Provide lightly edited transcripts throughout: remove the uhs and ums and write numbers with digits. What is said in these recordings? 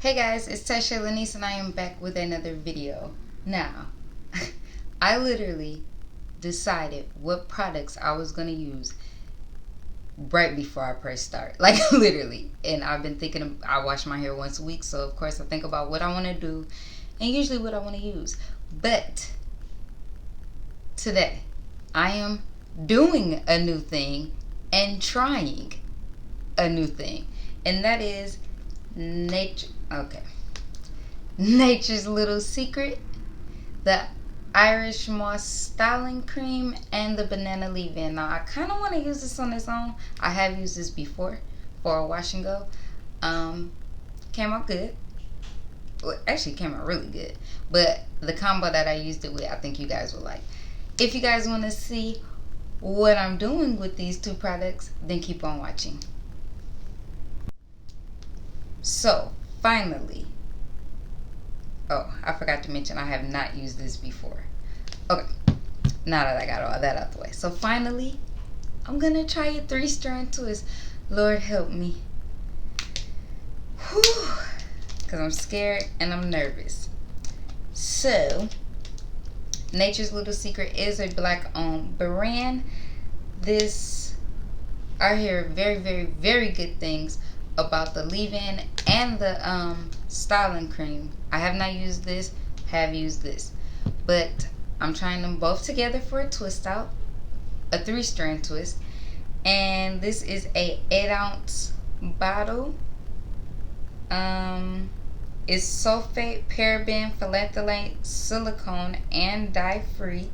Hey guys, it's Tashay Leniece and I am back with another video. Now, I literally decided what products I was going to use right before I press start. Like literally. And I've been thinking, I wash my hair once a week, so of course I think about what I want to do and usually what I want to use. But today, I am doing a new thing and trying a new thing. And that is Nature's Little Secret, the Irish Moss Styling Cream, and the Banana Leave-In. Now, I kind of want to use this on its own. I have used this before for a wash and go. Came out good. Well, actually, came out really good. But the combo that I used it with, I think you guys will like. If you guys want to see what I'm doing with these two products, then keep on watching. So, finally, oh, I forgot to mention I have not used this before. Okay, now that I got all that out the way. So finally, I'm going to try a 3-strand twist. Lord help me. Whew. Because I'm scared and I'm nervous. So, Nature's Little Secret is a black-owned brand. I hear very, very, very good things about the leave-in and the styling cream. I have not used this, have used this, but I'm trying them both together for a twist out, a 3-strand twist. And this is a 8-ounce bottle. It's sulfate, paraben, phthalate, silicone, and dye-free.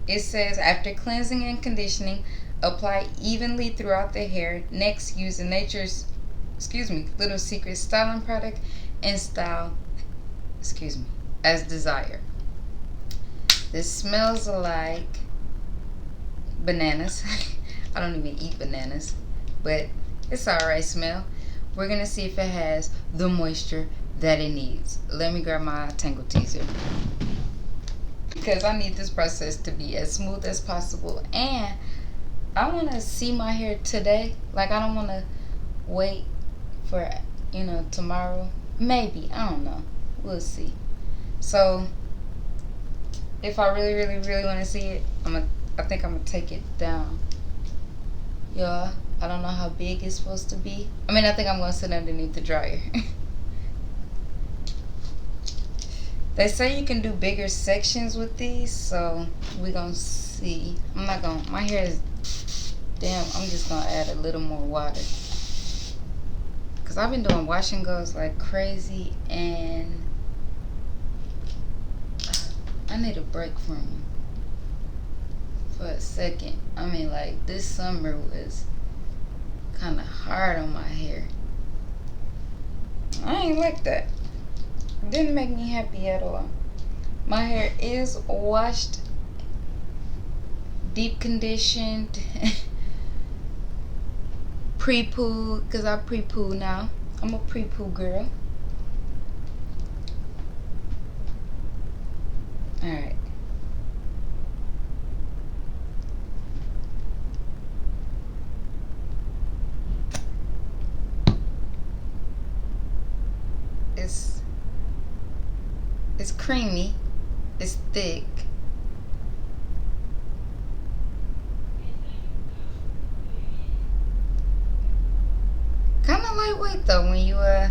It says after cleansing and conditioning, apply evenly throughout the hair. Next, use the Nature's Little Secret styling product and style as desired. This smells like bananas. I don't even eat bananas, but it's alright smell. We're gonna see if it has the moisture that it needs. Let me grab my Tangle Teaser, because I need this process to be as smooth as possible, and I want to see my hair today. Like, I don't want to wait for, tomorrow. Maybe. I don't know. We'll see. So, if I really, really, really want to see it, I think I'm going to take it down. Y'all, I don't know how big it's supposed to be. I think I'm going to sit underneath the dryer. They say you can do bigger sections with these, so we're going to see. My hair is... Damn, I'm just gonna add a little more water, because I've been doing wash and goes like crazy, and I need a break from them for a second. Like, this summer was kind of hard on my hair. I ain't like that. It didn't make me happy at all. My hair is washed, deep conditioned, Prepoo, because I Prepoo now. I'm a Prepoo girl. Alright. It's creamy. It's thick. Kind of lightweight though when you I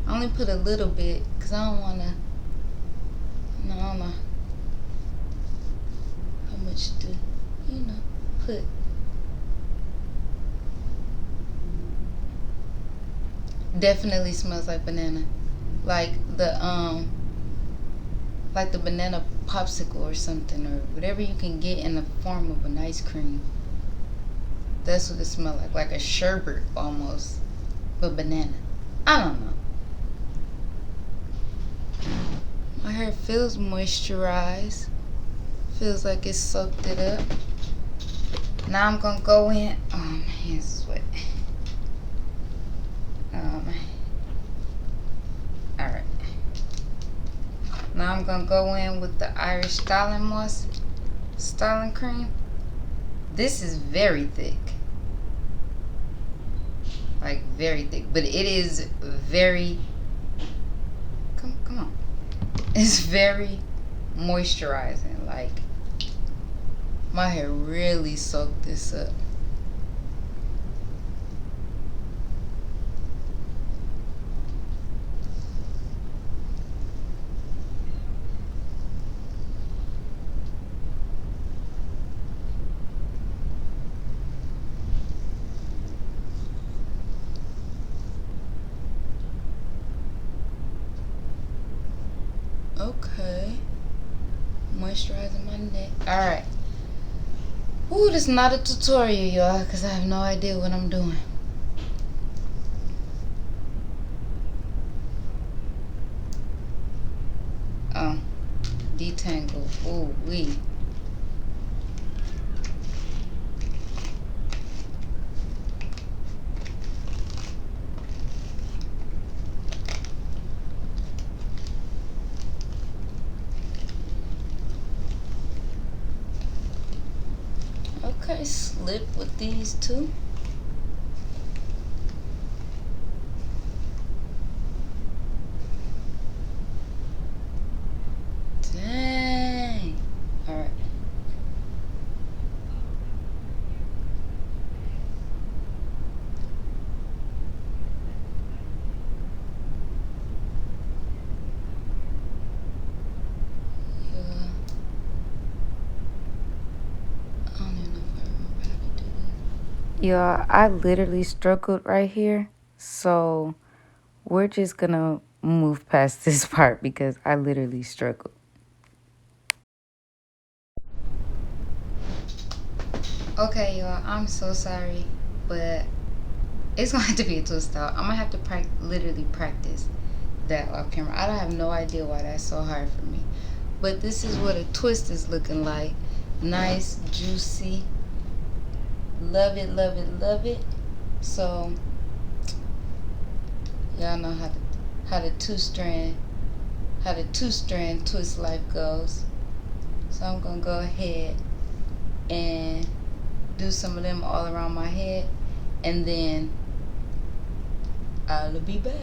only put a little bit because I don't want to, I don't know how much to put. Definitely smells like banana, like the banana popsicle or something, or whatever you can get in the form of an ice cream. That's what it smells like a sherbet almost, but banana. I don't know. My hair feels moisturized. Feels like it's soaked it up. Now I'm gonna go in. Oh, my hands is wet. Alright. Now I'm gonna go in with the Irish Styling Moss Styling Cream. This is very thick. like very thick, but it is very, come on, it's very moisturizing. Like, my hair really soaked this up. Okay, moisturizing my neck. All right. Ooh, this is not a tutorial, y'all, because I have no idea what I'm doing. Oh, detangle. Ooh, wee. Okay, slip with these two. Dang. All right. Yeah. I don't even know if I remember how to do this. Yeah, I literally struggled right here, so we're just gonna move past this part because I literally struggled. Okay, y'all, I'm so sorry, but it's gonna have to be a twist out. I'm gonna have to literally practice that off camera. I don't have no idea why that's so hard for me. But this is what a twist is looking like. Nice, juicy. Love it, love it, love it. So y'all know how the two strand twist life goes. So I'm gonna go ahead and do some of them all around my head, and then I'll be back.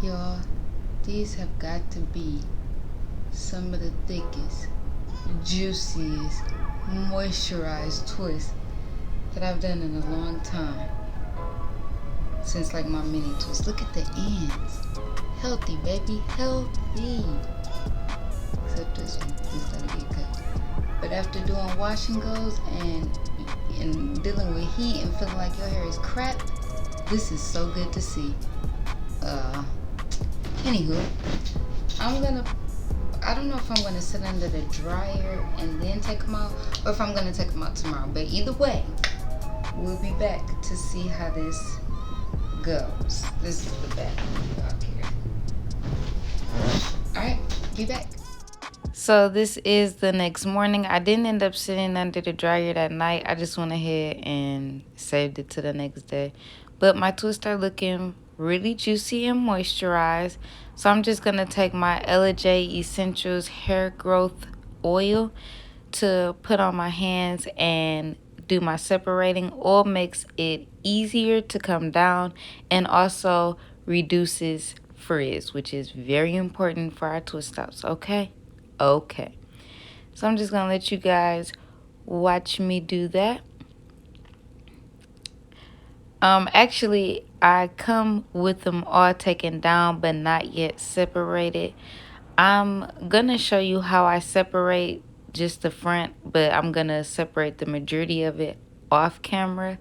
Y'all, these have got to be some of the thickest, juiciest, moisturized twists that I've done in a long time. Since like my mini twist. Look at the ends. Healthy, baby, healthy. Except this one, this gotta get cut. But after doing wash and goes and dealing with heat and feeling like your hair is crap, this is so good to see. Anywho, I don't know if I'm gonna sit under the dryer and then take them out, or if I'm gonna take them out tomorrow. But either way, we'll be back to see how this goes. This is the back out here. Alright, be back. So this is the next morning. I didn't end up sitting under the dryer that night. I just went ahead and saved it to the next day. But my twists are looking really juicy and moisturized. So I'm just going to take my LJ Essentials Hair Growth Oil to put on my hands and do my separating. Oil makes it easier to come down and also reduces frizz, which is very important for our twist outs, okay? Okay. So I'm just going to let you guys watch me do that. Actually, I come with them all taken down but not yet separated. I'm going to show you how I separate just the front, but I'm going to separate the majority of it off camera.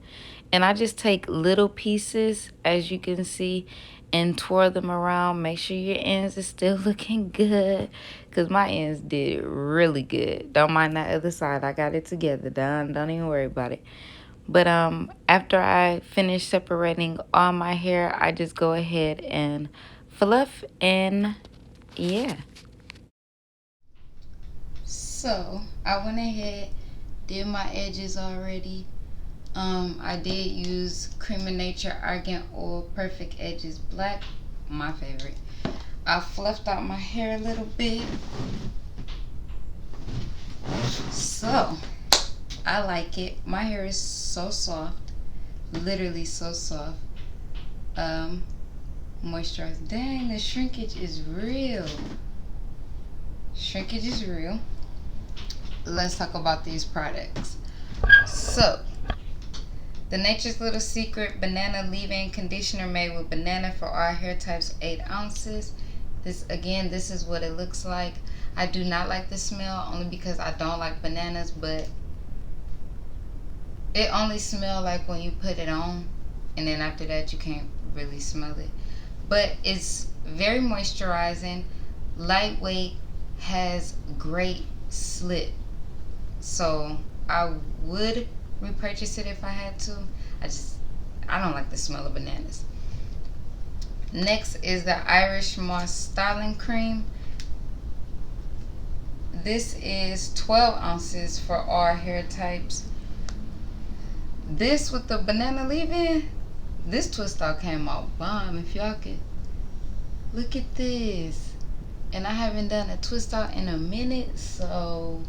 And I just take little pieces, as you can see, and twirl them around. Make sure your ends are still looking good, because my ends did really good. Don't mind that other side. I got it together. Don't even worry about it. But after I finish separating all my hair, I just go ahead and fluff, and yeah. So I went ahead, did my edges already. I did use Cream of Nature Argan Oil Perfect Edges Black, my favorite. I fluffed out my hair a little bit. So I like it. My hair is so soft, literally so soft. Moisturized. Dang, the shrinkage is real. Shrinkage is real. Let's talk about these products. So, the Nature's Little Secret Banana Leave-In Conditioner made with banana for all hair types, 8 ounces. This is what it looks like. I do not like the smell, only because I don't like bananas, but it only smells like when you put it on, and then after that you can't really smell it. But it's very moisturizing, lightweight, has great slip. So I would repurchase it if I had to. I don't like the smell of bananas. Next is the Irish Moss Styling Cream. This is 12 ounces for all hair types. This with the banana leave-in, this twist out came out bomb. If y'all could look at this. And I haven't done a twist out in a minute, so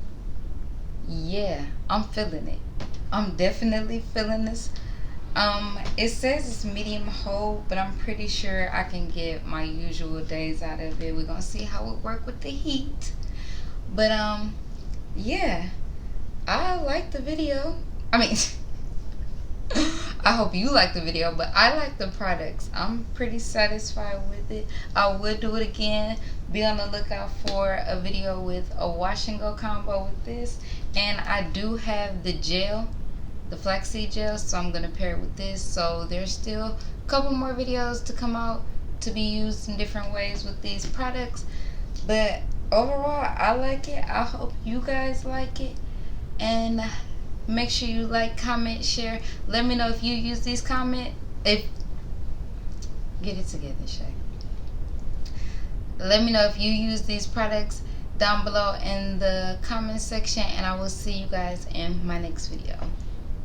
yeah, I'm feeling it. I'm definitely feeling this. It says it's medium hold, but I'm pretty sure I can get my usual days out of it. We're gonna see how it works with the heat. But yeah, I like the video. I mean, I hope you like the video, but I like the products. I'm pretty satisfied with it. I would do it again. Be on the lookout for a video with a wash and go combo with this. And I do have the gel, the flaxseed gel, so I'm going to pair it with this. So there's still a couple more videos to come out to be used in different ways with these products. But overall, I like it. I hope you guys like it. And make sure you like, comment, share. Let me know if you use these get it together, Shay. Let me know if you use these products down below in the comment section, and I will see you guys in my next video.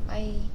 Bye.